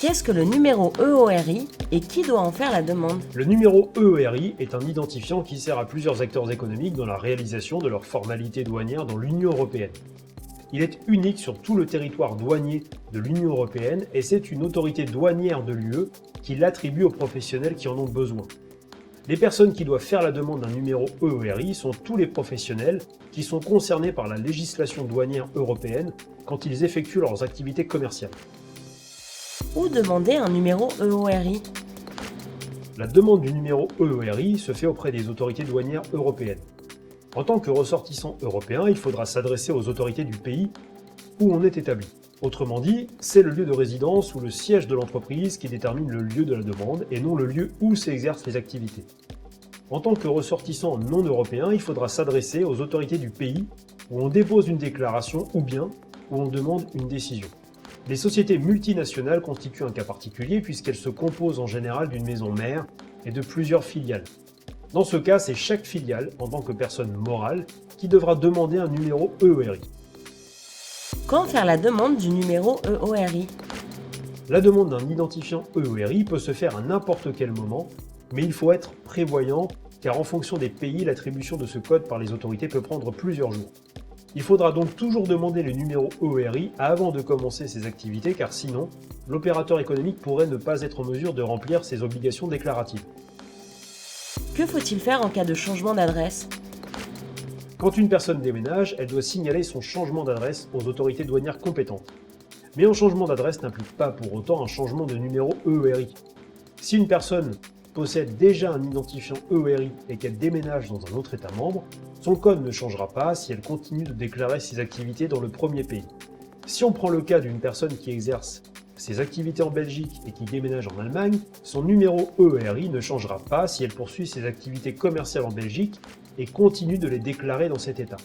Qu'est-ce que le numéro EORI et qui doit en faire la demande? Le numéro EORI est un identifiant qui sert à plusieurs acteurs économiques dans la réalisation de leurs formalités douanières dans l'Union européenne. Il est unique sur tout le territoire douanier de l'Union européenne et c'est une autorité douanière de l'UE qui l'attribue aux professionnels qui en ont besoin. Les personnes qui doivent faire la demande d'un numéro EORI sont tous les professionnels qui sont concernés par la législation douanière européenne quand ils effectuent leurs activités commerciales. Où demander un numéro EORI? La demande du numéro EORI se fait auprès des autorités douanières européennes. En tant que ressortissant européen, il faudra s'adresser aux autorités du pays où on est établi. Autrement dit, c'est le lieu de résidence ou le siège de l'entreprise qui détermine le lieu de la demande et non le lieu où s'exercent les activités. En tant que ressortissant non européen, il faudra s'adresser aux autorités du pays où on dépose une déclaration ou bien où on demande une décision. Les sociétés multinationales constituent un cas particulier puisqu'elles se composent en général d'une maison mère et de plusieurs filiales. Dans ce cas, c'est chaque filiale, en tant que personne morale, qui devra demander un numéro EORI. Quand faire la demande du numéro EORI? La demande d'un identifiant EORI peut se faire à n'importe quel moment, mais il faut être prévoyant car en fonction des pays, l'attribution de ce code par les autorités peut prendre plusieurs jours. Il faudra donc toujours demander le numéro EORI avant de commencer ses activités car sinon, l'opérateur économique pourrait ne pas être en mesure de remplir ses obligations déclaratives. Que faut-il faire en cas de changement d'adresse? Quand une personne déménage, elle doit signaler son changement d'adresse aux autorités douanières compétentes. Mais un changement d'adresse n'implique pas pour autant un changement de numéro EORI. Si une personne possède déjà un identifiant EORI et qu'elle déménage dans un autre État membre, son code ne changera pas si elle continue de déclarer ses activités dans le premier pays. Si on prend le cas d'une personne qui exerce ses activités en Belgique et qui déménage en Allemagne, son numéro EORI ne changera pas si elle poursuit ses activités commerciales en Belgique et continue de les déclarer dans cet État.